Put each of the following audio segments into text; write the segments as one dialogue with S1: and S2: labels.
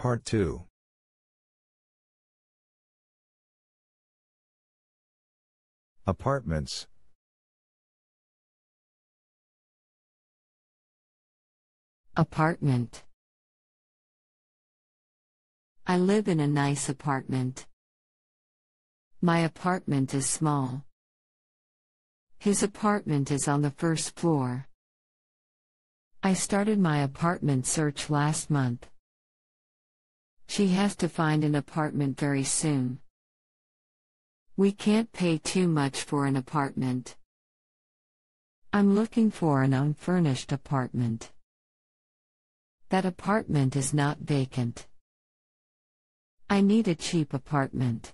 S1: Part 2. Apartments.
S2: Apartment. I live in a nice apartment. My apartment is small. His apartment is on the first floor. I started my apartment search last month. She has to find an apartment very soon. We can't pay too much for an apartment. I'm looking for an unfurnished apartment. That apartment is not vacant. I need a cheap apartment.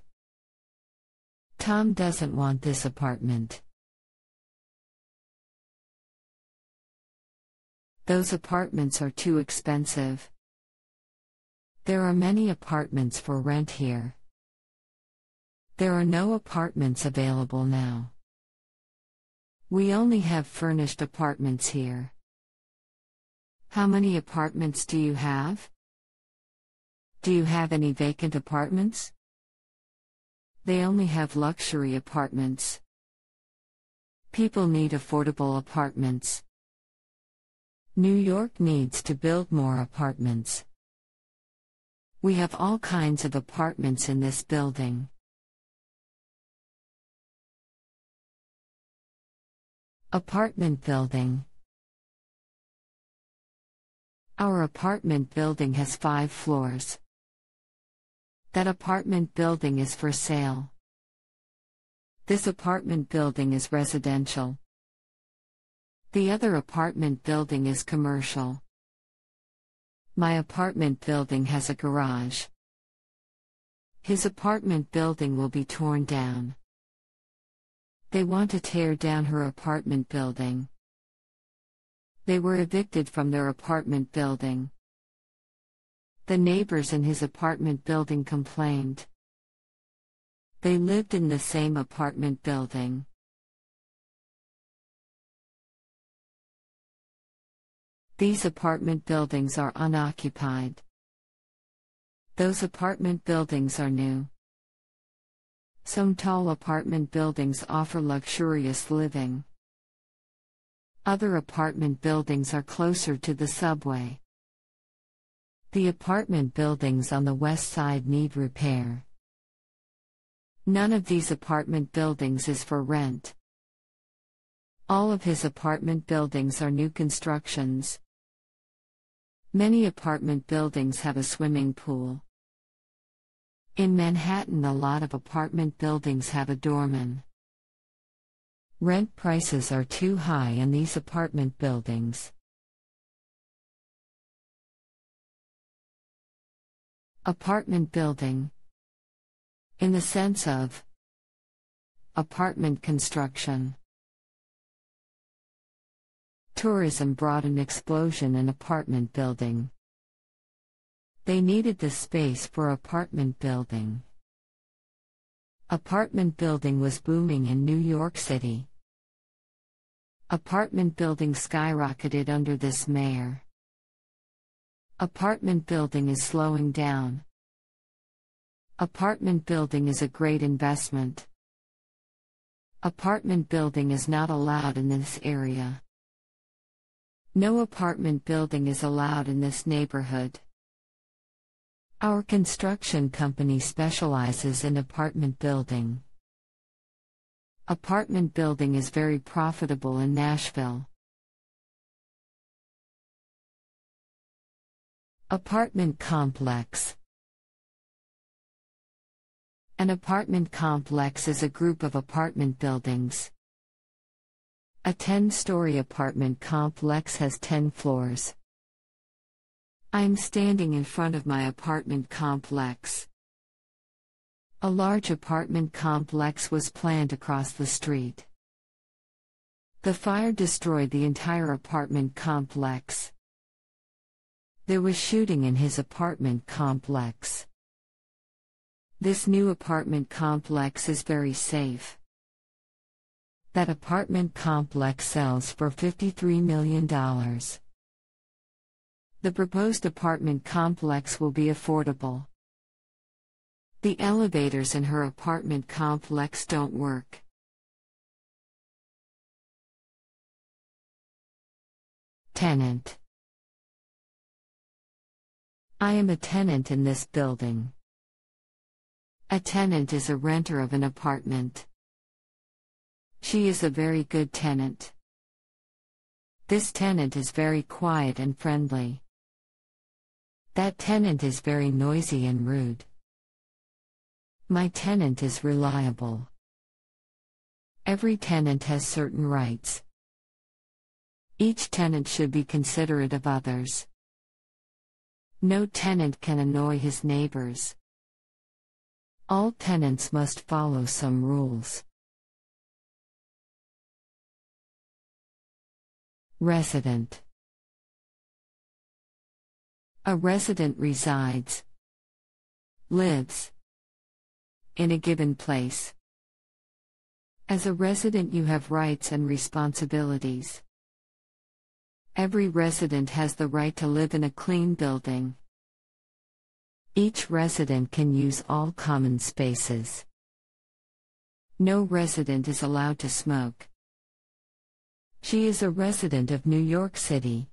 S2: Tom doesn't want this apartment. Those apartments are too expensive. There are many apartments for rent here. There are no apartments available now. We only have furnished apartments here. How many apartments do you have? Do you have any vacant apartments? They only have luxury apartments. People need affordable apartments. New York needs to build more apartments. We have all kinds of apartments in this building. Apartment building. Our apartment building has 5 floors. That apartment building is for sale. This apartment building is residential. The other apartment building is commercial. My apartment building has a garage. His apartment building will be torn down. They want to tear down her apartment building. They were evicted from their apartment building. The neighbors in his apartment building complained. They lived in the same apartment building. These apartment buildings are unoccupied. Those apartment buildings are new. Some tall apartment buildings offer luxurious living. Other apartment buildings are closer to the subway. The apartment buildings on the west side need repair. None of these apartment buildings is for rent. All of his apartment buildings are new constructions. Many apartment buildings have a swimming pool. In Manhattan, a lot of apartment buildings have a doorman. Rent prices are too high in these apartment buildings. Apartment building. In the sense of apartment construction. Tourism brought an explosion in apartment building. They needed the space for apartment building. Apartment building was booming in New York City. Apartment building skyrocketed under this mayor. Apartment building is slowing down. Apartment building is a great investment. Apartment building is not allowed in this area. No apartment building is allowed in this neighborhood. Our construction company specializes in apartment building. Apartment building is very profitable in Nashville. Apartment complex. An apartment complex is a group of apartment buildings. A 10-story apartment complex has 10 floors. I am standing in front of my apartment complex. A large apartment complex was planned across the street. The fire destroyed the entire apartment complex. There was shooting in his apartment complex. This new apartment complex is very safe. That apartment complex sells for $53 million. The proposed apartment complex will be affordable. The elevators in her apartment complex don't work. Tenant. I am a tenant in this building. A tenant is a renter of an apartment. She is a very good tenant. This tenant is very quiet and friendly. That tenant is very noisy and rude. My tenant is reliable. Every tenant has certain rights. Each tenant should be considerate of others. No tenant can annoy his neighbors. All tenants must follow some rules. Resident. A resident resides, lives, in a given place. As a resident, you have rights and responsibilities. Every resident has the right to live in a clean building. Each resident can use all common spaces. No resident is allowed to smoke. She is a resident of New York City.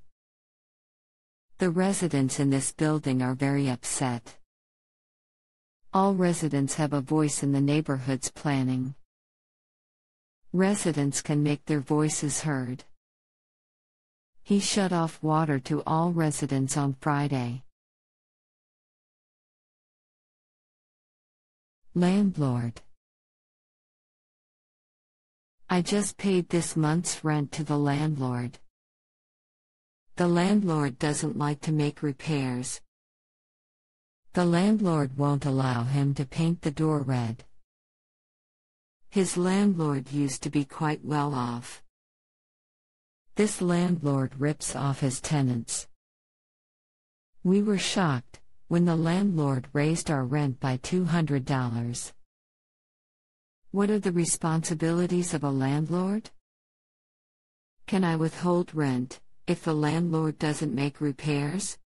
S2: The residents in this building are very upset. All residents have a voice in the neighborhood's planning. Residents can make their voices heard. He shut off water to all residents on Friday. Landlord. I just paid this month's rent to the landlord. The landlord doesn't like to make repairs. The landlord won't allow him to paint the door red. His landlord used to be quite well off. This landlord rips off his tenants. We were shocked when the landlord raised our rent by $200. What are the responsibilities of a landlord? Can I withhold rent if the landlord doesn't make repairs?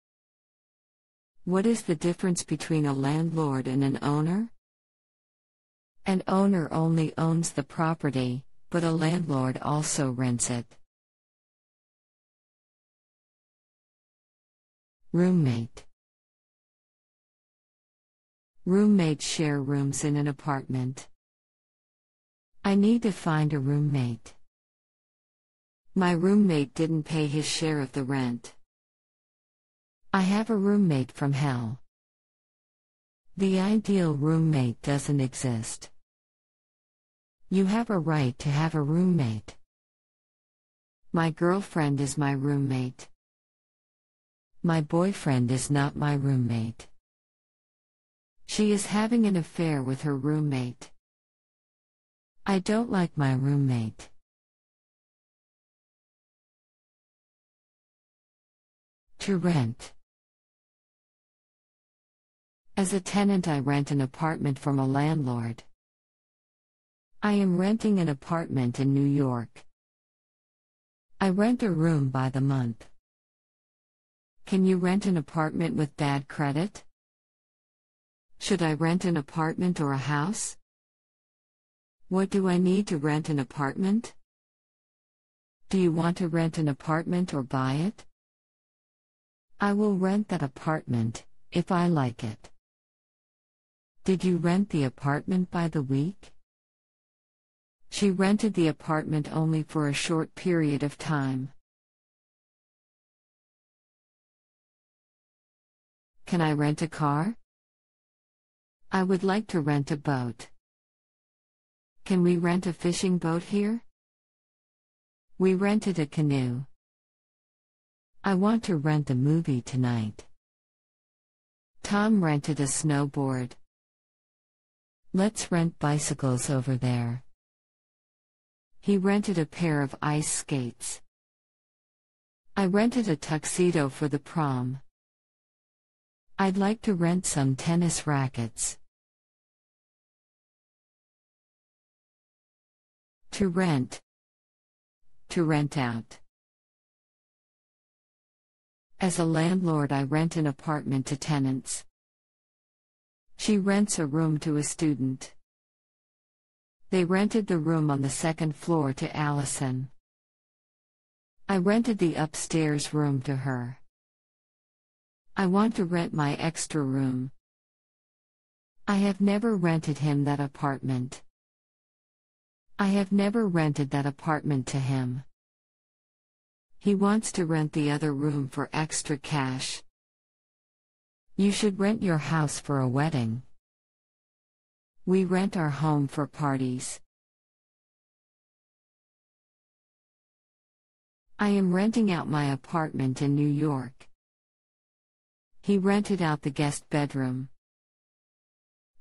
S2: What is the difference between a landlord and an owner? An owner only owns the property, but a landlord also rents it. Roommate. Roommates share rooms in an apartment. I need to find a roommate. My roommate didn't pay his share of the rent. I have a roommate from hell. The ideal roommate doesn't exist. You have a right to have a roommate. My girlfriend is my roommate. My boyfriend is not my roommate. She is having an affair with her roommate. I don't like my roommate. To rent. As a tenant, I rent an apartment from a landlord. I am renting an apartment in New York. I rent a room by the month. Can you rent an apartment with bad credit? Should I rent an apartment or a house? What do I need to rent an apartment? Do you want to rent an apartment or buy it? I will rent that apartment, if I like it. Did you rent the apartment by the week? She rented the apartment only for a short period of time. Can I rent a car? I would like to rent a boat. Can we rent a fishing boat here? We rented a canoe. I want to rent a movie tonight. Tom rented a snowboard. Let's rent bicycles over there. He rented a pair of ice skates. I rented a tuxedo for the prom. I'd like to rent some tennis rackets. To rent. To rent out. As a landlord, I rent an apartment to tenants. She rents a room to a student. They rented the room on the second floor to Allison. I rented the upstairs room to her. I want to rent my extra room. I have never rented him that apartment. I have never rented that apartment to him. He wants to rent the other room for extra cash. You should rent your house for a wedding. We rent our home for parties. I am renting out my apartment in New York. He rented out the guest bedroom.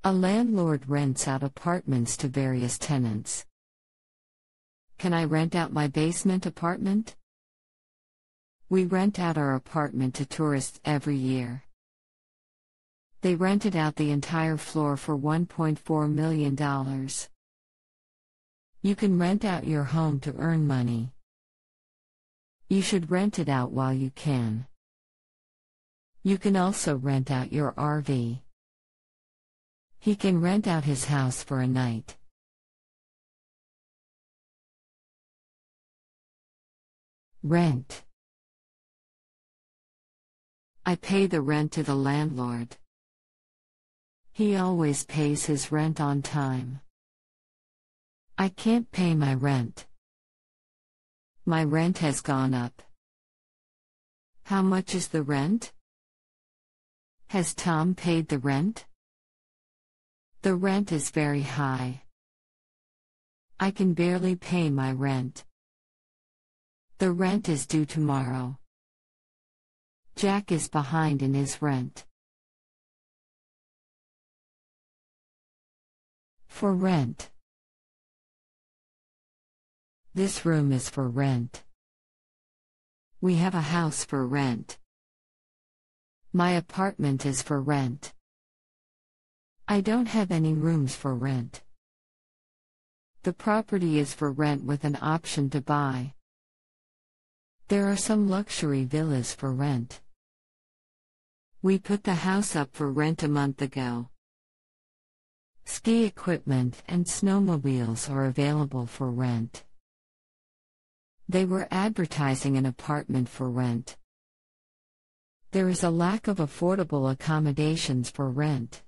S2: A landlord rents out apartments to various tenants. Can I rent out my basement apartment? We rent out our apartment to tourists every year. They rented out the entire floor for $1.4 million. You can rent out your home to earn money. You should rent it out while you can. You can also rent out your RV. He can rent out his house for a night. Rent. I pay the rent to the landlord. He always pays his rent on time. I can't pay my rent. My rent has gone up. How much is the rent? Has Tom paid the rent? The rent is very high. I can barely pay my rent. The rent is due tomorrow. Jack is behind in his rent. For rent. This room is for rent. We have a house for rent. My apartment is for rent. I don't have any rooms for rent. The property is for rent with an option to buy. There are some luxury villas for rent. We put the house up for rent a month ago. Ski equipment and snowmobiles are available for rent. They were advertising an apartment for rent. There is a lack of affordable accommodations for rent.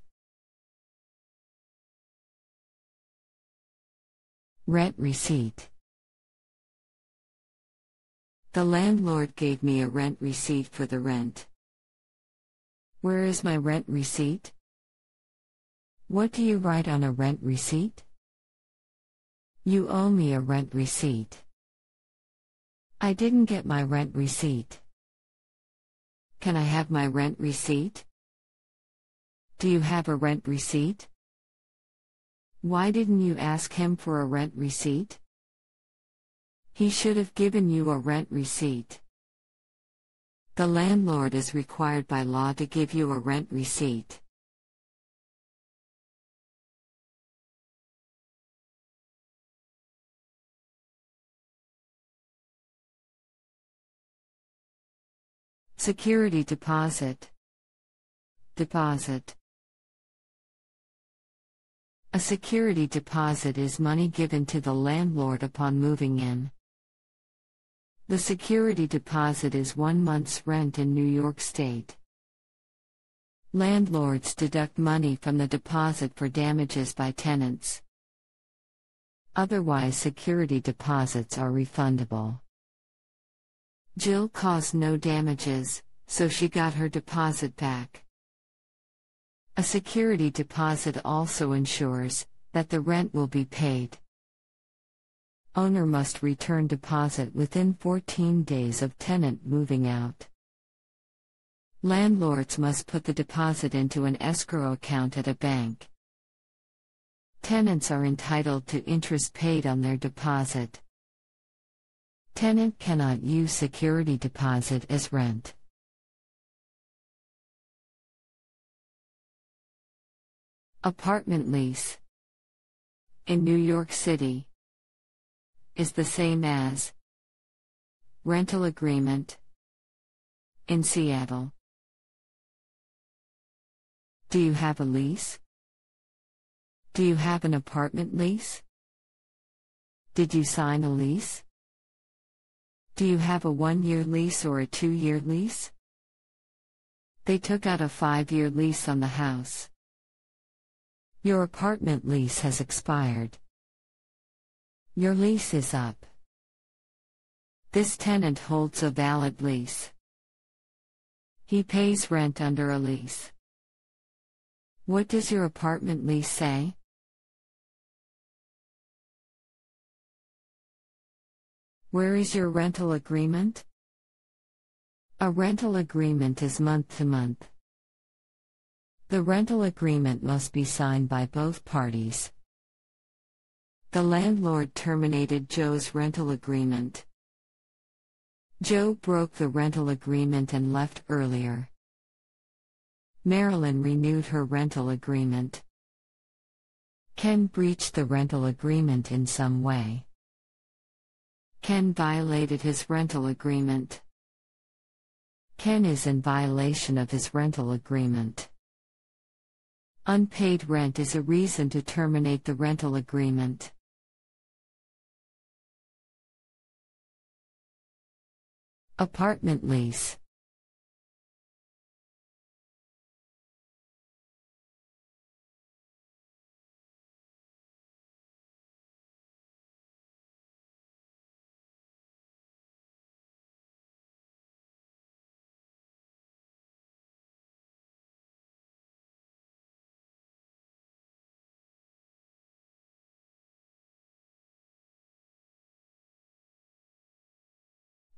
S2: Rent receipt. The landlord gave me a rent receipt for the rent. Where is my rent receipt? What do you write on a rent receipt? You owe me a rent receipt. I didn't get my rent receipt. Can I have my rent receipt? Do you have a rent receipt? Why didn't you ask him for a rent receipt? He should have given you a rent receipt. The landlord is required by law to give you a rent receipt. Security deposit. Deposit. A security deposit is money given to the landlord upon moving in. The security deposit is 1 month's rent in New York State. Landlords deduct money from the deposit for damages by tenants. Otherwise, security deposits are refundable. Jill caused no damages, so she got her deposit back. A security deposit also ensures that the rent will be paid. Owner must return deposit within 14 days of tenant moving out. Landlords must put the deposit into an escrow account at a bank. Tenants are entitled to interest paid on their deposit. Tenant cannot use security deposit as rent. Apartment lease in New York City is the same as rental agreement, in Seattle. Do you have a lease? Do you have an apartment lease? Did you sign a lease? Do you have a 1-year lease or a 2-year lease? They took out a 5-year lease on the house. Your apartment lease has expired. Your lease is up. This tenant holds a valid lease. He pays rent under a lease. What does your apartment lease say? Where is your rental agreement? A rental agreement is month to month. The rental agreement must be signed by both parties. The landlord terminated Joe's rental agreement. Joe broke the rental agreement and left earlier. Marilyn renewed her rental agreement. Ken breached the rental agreement in some way. Ken violated his rental agreement. Ken is in violation of his rental agreement. Unpaid rent is a reason to terminate the rental agreement. Apartment lease.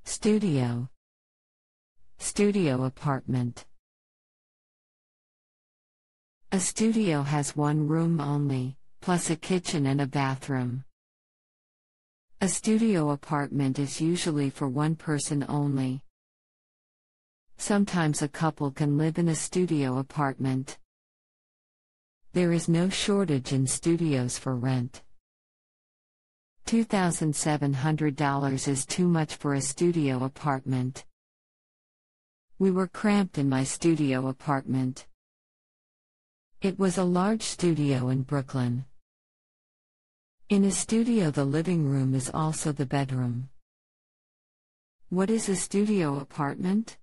S2: Studio. Studio apartment. A studio has one room only, plus a kitchen and a bathroom. A studio apartment is usually for one person only. Sometimes a couple can live in a studio apartment. There is no shortage in studios for rent. $2,700 is too much for a studio apartment. We were cramped in my studio apartment. It was a large studio in Brooklyn. In a studio, the living room is also the bedroom. What is a studio apartment?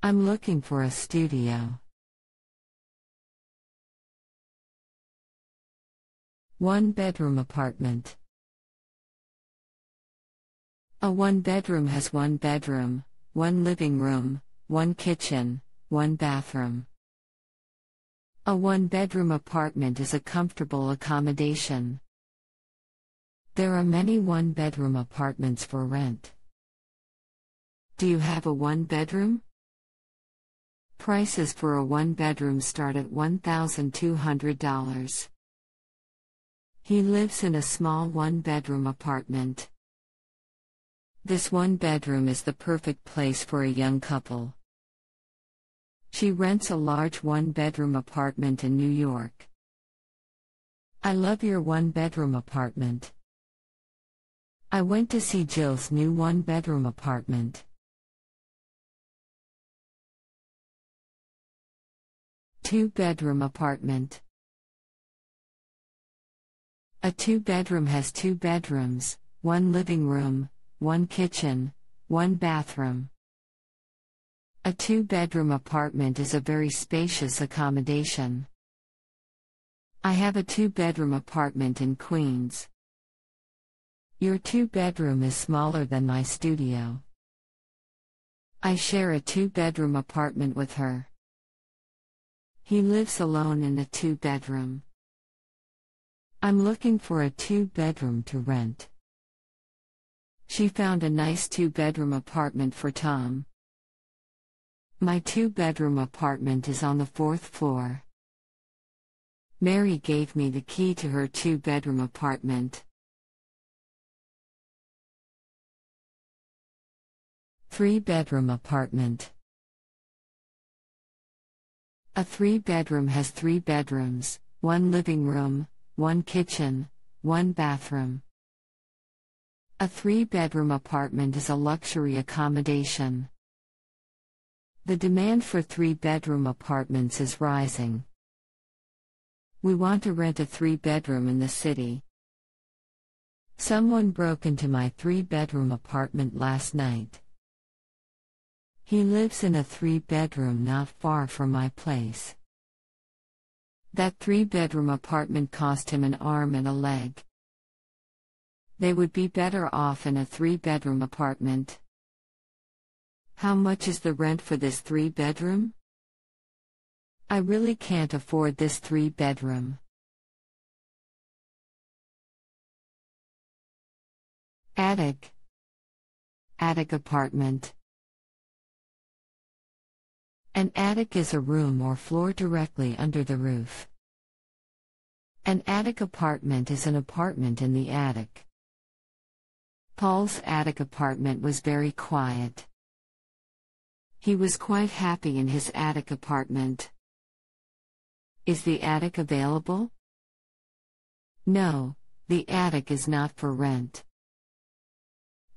S2: I'm looking for a studio. One-bedroom apartment. A one-bedroom has one bedroom, one living room, one kitchen, one bathroom. A one-bedroom apartment is a comfortable accommodation. There are many one-bedroom apartments for rent. Do you have a one-bedroom? Prices for a one-bedroom start at $1,200. He lives in a small one-bedroom apartment. This one bedroom is the perfect place for a young couple. She rents a large one-bedroom apartment in New York. I love your one-bedroom apartment. I went to see Jill's new one-bedroom apartment. Two-bedroom apartment. A two-bedroom has two bedrooms, one living room, one kitchen, one bathroom. A two-bedroom apartment is a very spacious accommodation. I have a two-bedroom apartment in Queens. Your two-bedroom is smaller than my studio. I share a two-bedroom apartment with her. He lives alone in a two-bedroom. I'm looking for a two-bedroom to rent. She found a nice two-bedroom apartment for Tom. My two-bedroom apartment is on the 4th floor. Mary gave me the key to her two-bedroom apartment. Three-bedroom apartment. A three-bedroom has three bedrooms, one living room, one kitchen, one bathroom. A three-bedroom apartment is a luxury accommodation. The demand for 3-bedroom apartments is rising. We want to rent a 3-bedroom in the city. Someone broke into my 3-bedroom apartment last night. He lives in a 3-bedroom not far from my place. That 3-bedroom apartment cost him an arm and a leg. They would be better off in a 3-bedroom apartment. How much is the rent for this 3-bedroom? I really can't afford this 3-bedroom. Attic. Attic apartment. An attic is a room or floor directly under the roof. An attic apartment is an apartment in the attic. Paul's attic apartment was very quiet. He was quite happy in his attic apartment. Is the attic available? No, the attic is not for rent.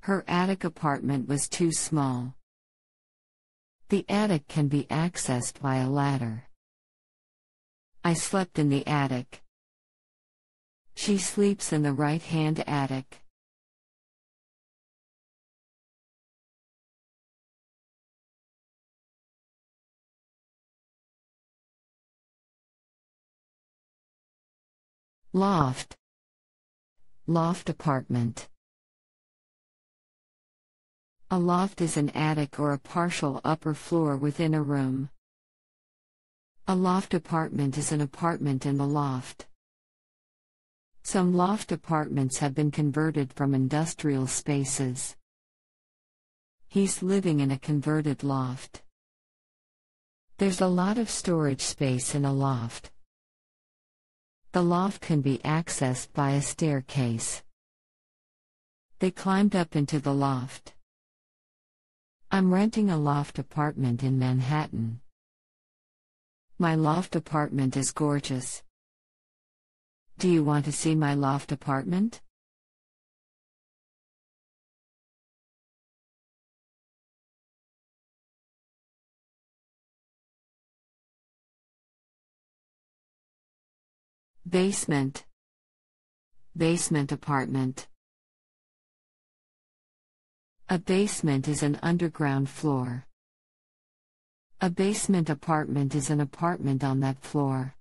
S2: Her attic apartment was too small. The attic can be accessed by a ladder. I slept in the attic. She sleeps in the right-hand attic. Loft. Loft apartment. A loft is an attic or a partial upper floor within a room. A loft apartment is an apartment in the loft. Some loft apartments have been converted from industrial spaces. He's living in a converted loft. There's a lot of storage space in a loft. The loft can be accessed by a staircase. They climbed up into the loft. I'm renting a loft apartment in Manhattan. My loft apartment is gorgeous. Do you want to see my loft apartment? Basement. Basement apartment. A basement is an underground floor. A basement apartment is an apartment on that floor.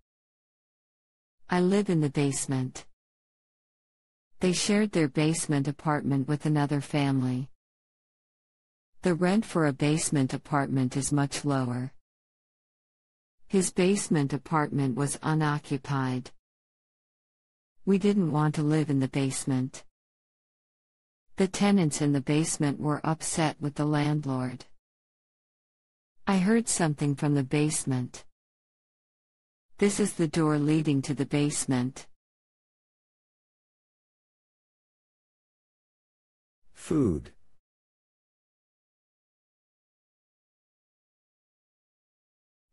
S2: I live in the basement. They shared their basement apartment with another family. The rent for a basement apartment is much lower. His basement apartment was unoccupied. We didn't want to live in the basement. The tenants in the basement were upset with the landlord. I heard something from the basement. This is the door leading to the basement.
S1: Food.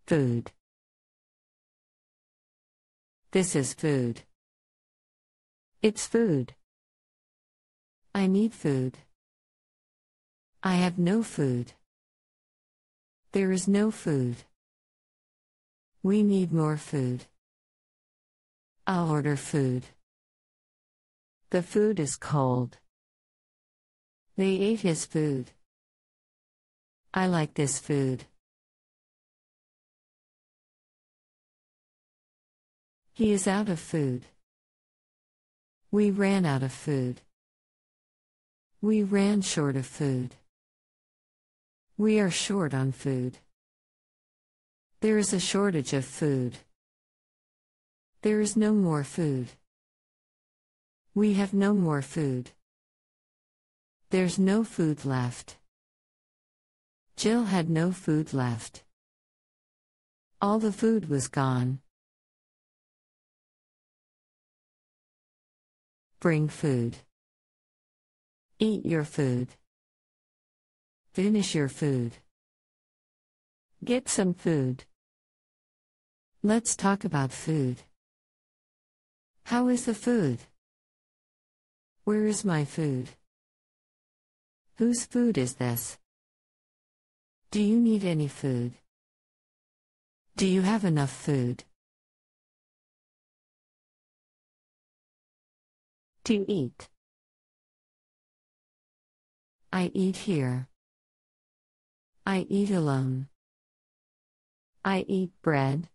S2: Food. This is food. It's food. I need food. I have no food. There is no food. We need more food. I'll order food. The food is cold. They ate his food. I like this food. He is out of food. We ran out of food. We ran short of food. We are short on food. There is a shortage of food. There is no more food. We have no more food. There's no food left. Jill had no food left. All the food was gone. Bring food. Eat your food. Finish your food. Get some food. Let's talk about food. How is the food? Where is my food? Whose food is this? Do you need any food? Do you have enough food? To eat. I eat here. I eat alone. I eat bread.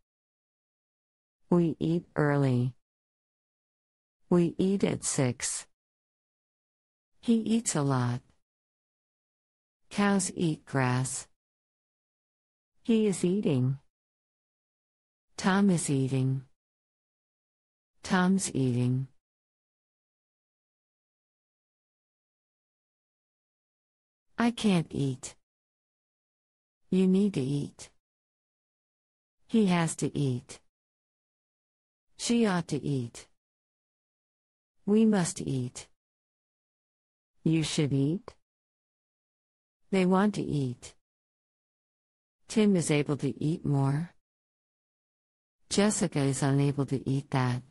S2: We eat early. We eat at 6. He eats a lot. Cows eat grass. He is eating. Tom is eating. Tom's eating. I can't eat. You need to eat. He has to eat. She ought to eat. We must eat. You should eat. They want to eat. Tim is able to eat more. Jessica is unable to eat that.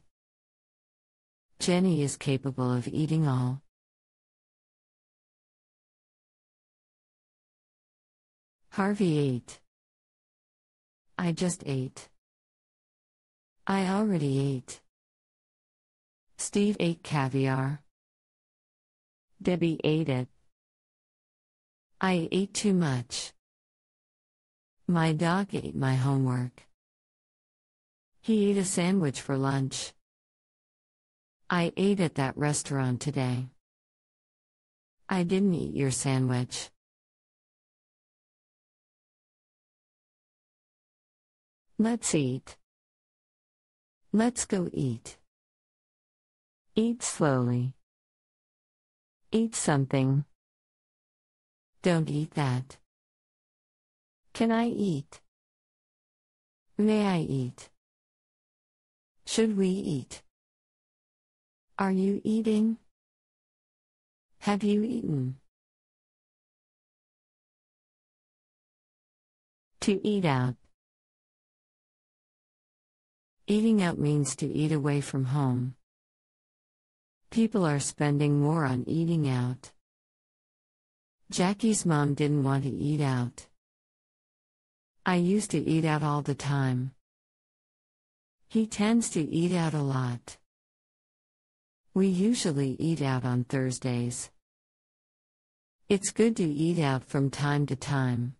S2: Jenny is capable of eating all. Harvey ate. I just ate. I already ate. Steve ate caviar. Debbie ate it. I ate too much. My dog ate my homework. He ate a sandwich for lunch. I ate at that restaurant today. I didn't eat your sandwich. Let's eat. Let's go eat. Eat slowly. Eat something. Don't eat that. Can I eat? May I eat? Should we eat? Are you eating? Have you eaten? To eat out. Eating out means to eat away from home. People are spending more on eating out. Jackie's mom didn't want to eat out. I used to eat out all the time. He tends to eat out a lot. We usually eat out on Thursdays. It's good to eat out from time to time.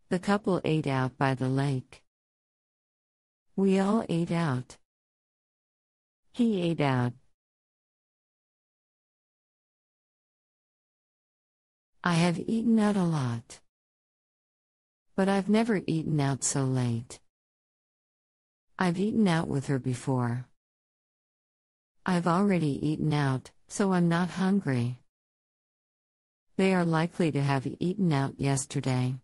S2: The couple ate out by the lake. We all ate out. He ate out. I have eaten out a lot. But I've never eaten out so late. I've eaten out with her before. I've already eaten out, so I'm not hungry. They are likely to have eaten out yesterday.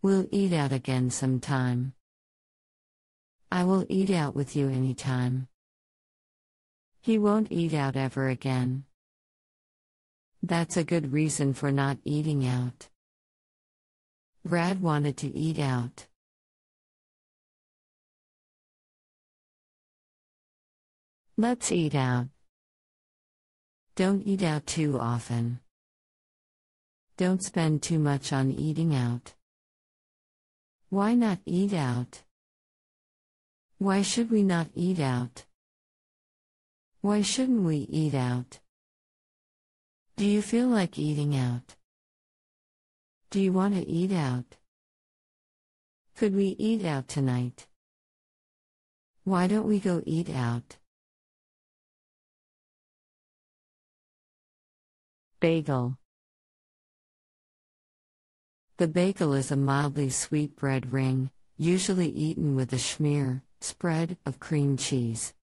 S2: We'll eat out again sometime. I will eat out with you anytime. He won't eat out ever again. That's a good reason for not eating out. Brad wanted to eat out. Let's eat out. Don't eat out too often. Don't spend too much on eating out. Why not eat out? Why should we not eat out? Why shouldn't we eat out? Do you feel like eating out? Do you want to eat out? Could we eat out tonight? Why don't we go eat out? Bagel. The bagel is a mildly sweet bread ring, usually eaten with a schmear, spread, of cream cheese.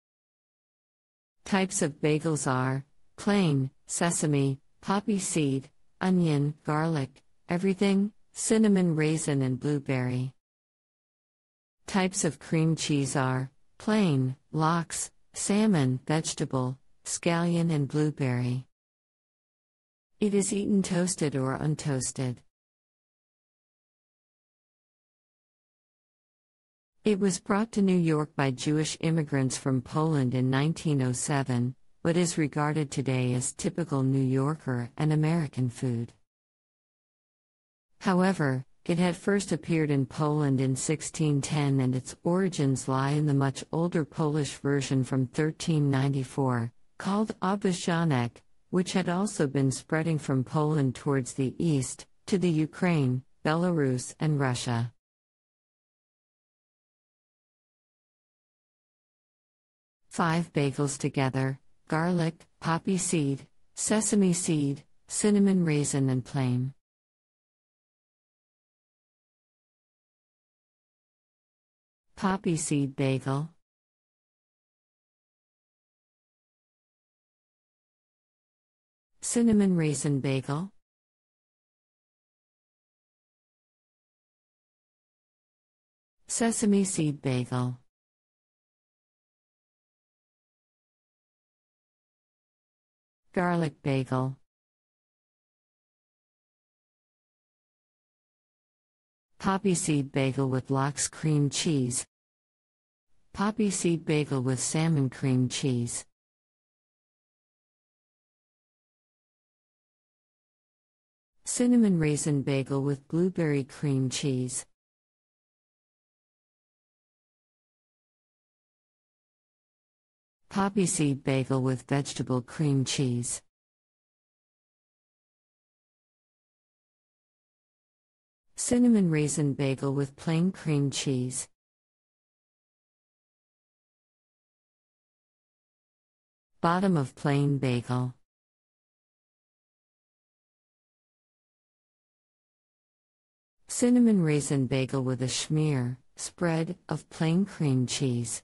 S2: Types of bagels are plain, sesame, poppy seed, onion, garlic, everything, cinnamon raisin and blueberry. Types of cream cheese are plain, lox, salmon, vegetable, scallion and blueberry. It is eaten toasted or untoasted. It was brought to New York by Jewish immigrants from Poland in 1907, but is regarded today as typical New Yorker and American food. However, it had first appeared in Poland in 1610 and its origins lie in the much older Polish version from 1394, called obojzanek, which had also been spreading from Poland towards the east, to the Ukraine, Belarus and Russia. Five bagels together: garlic, poppy seed, sesame seed, cinnamon raisin and plain. Poppy seed bagel. Cinnamon raisin bagel. Sesame seed bagel. Garlic bagel. Poppy seed bagel with lox cream cheese. Poppy seed bagel with salmon cream cheese. Cinnamon raisin bagel with blueberry cream cheese. Poppy seed bagel with vegetable cream cheese. Cinnamon raisin bagel with plain cream cheese. Bottom of plain bagel. Cinnamon raisin bagel with a schmear, spread, of plain cream cheese.